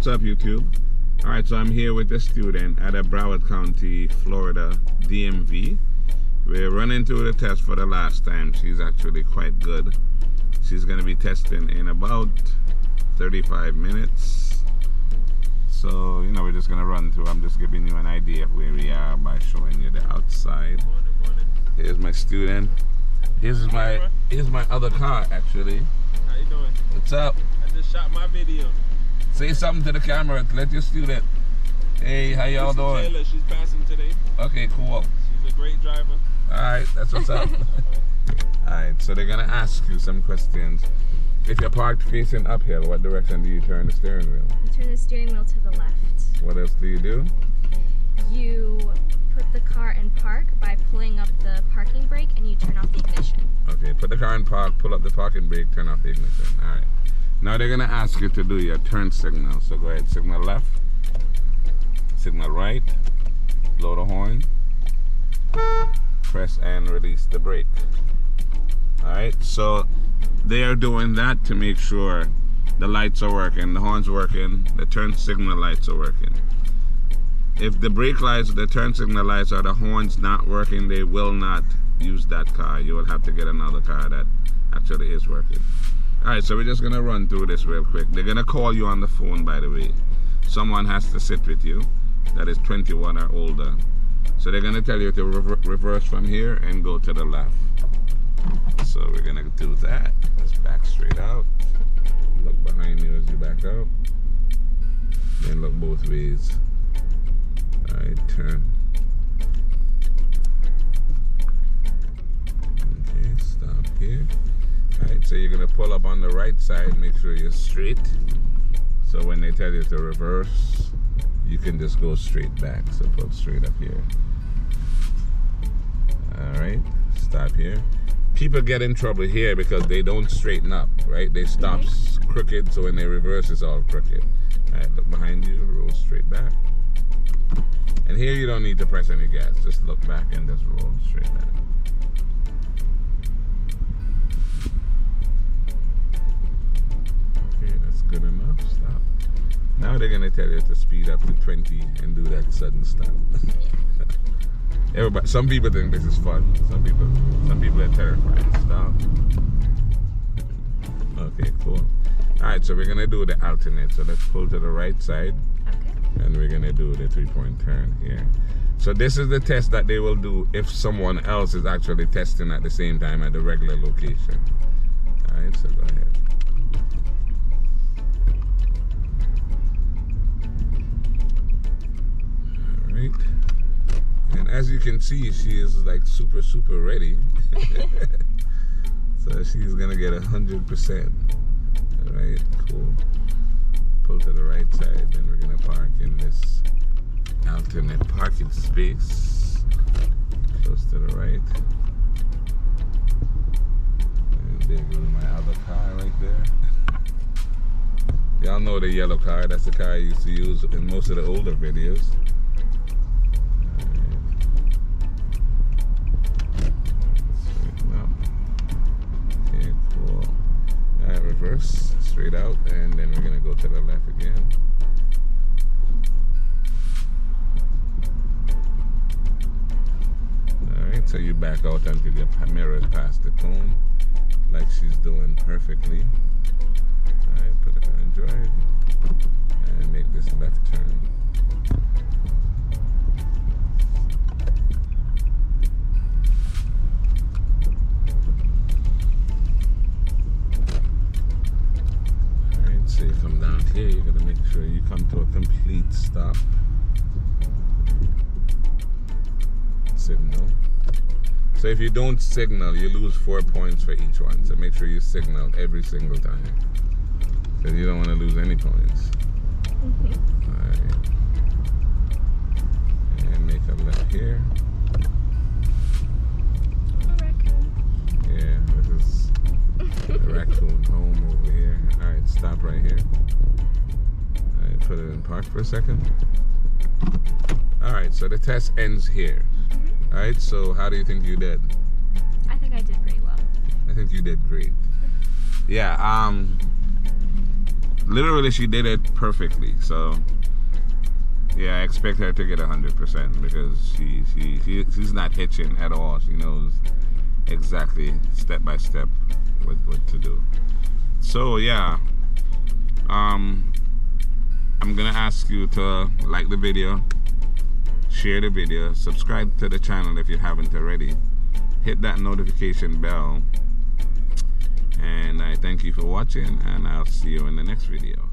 What's up, YouTube? All right, so I'm here with a student at a Broward County, Florida, DMV. We're running through the test for the last time. She's actually quite good. She's going to be testing in about 35 minutes. So, we're just going to run through. I'm just giving you an idea of where we are by showing you the outside. Here's my student. Here's my other car, actually. How you doing? What's up? I just shot my video. Say something to the camera. Let your student. Hey, how y'all doing? Taylor, she's passing today. Okay, cool. She's a great driver. Alright, that's what's up. Alright, so they're going to ask you some questions. If you're parked facing uphill, what direction do you turn the steering wheel? You turn the steering wheel to the left. What else do you do? You put the car in park by pulling up the parking brake and you turn off the ignition. Okay, put the car in park, pull up the parking brake, turn off the ignition. Alright. Now they're going to ask you to do your turn signal. So go ahead, signal left, signal right, blow the horn, press and release the brake. Alright, so they are doing that to make sure the lights are working, the horn's working, the turn signal lights are working. If the brake lights, the turn signal lights, or the horn's not working, they will not use that car. You will have to get another car that actually is working. Alright, so we're just going to run through this real quick. They're going to call you on the phone, by the way. Someone has to sit with you that is 21 or older. So they're going to tell you to reverse from here and go to the left. So we're going to do that. Just back straight out. Look behind you as you back out. Then look both ways. Alright, turn. Okay, stop here. Alright, so you're going to pull up on the right side, make sure you're straight. So when they tell you to reverse, you can just go straight back. So pull straight up here. Alright, stop here. People get in trouble here because they don't straighten up, right? They stop crooked, so when they reverse, it's all crooked. Alright, look behind you, roll straight back. And here you don't need to press any gas. Just look back and just roll straight back. Good enough, stop. Now they're gonna tell you to speed up to 20 and do that sudden stop. Everybody, some people think this is fun. Some people are terrified. Stop. Okay, cool. Alright, so we're gonna do the alternate. So let's pull to the right side. Okay. And we're gonna do the 3-point turn here. So this is the test that they will do if someone else is actually testing at the same time at the regular location. Alright, so go ahead. And as you can see, she is like super ready. So she's gonna get 100%. Alright, cool. Pull to the right side, then we're gonna park in this alternate parking space. Close to the right. And there goes my other car right there. Y'all know the yellow car, that's the car I used to use in most of the older videos. Reverse straight out, and then we're gonna go to the left again. Alright, so you back out until your mirror past the cone, like she's doing perfectly. Alright, put the car in drive and make this left turn. So you come down here, you're gonna make sure you come to a complete stop. Signal. So if you don't signal, you lose 4 points for each one. So make sure you signal every single time, because you don't want to lose any points. Alright. And make a left here. Yeah, this is the raccoon home over here. Alright, stop right here. Alright, put it in park for a second. Alright, so the test ends here. Alright, so how do you think you did? I think I did pretty well. I think you did great. Yeah, literally she did it perfectly. So yeah, I expect her to get 100% because she's not hitching at all. She knows exactly step by step what to do. So yeah, I'm gonna ask you to like the video, share the video, subscribe to the channel if you haven't already, hit that notification bell, and I thank you for watching, and I'll see you in the next video.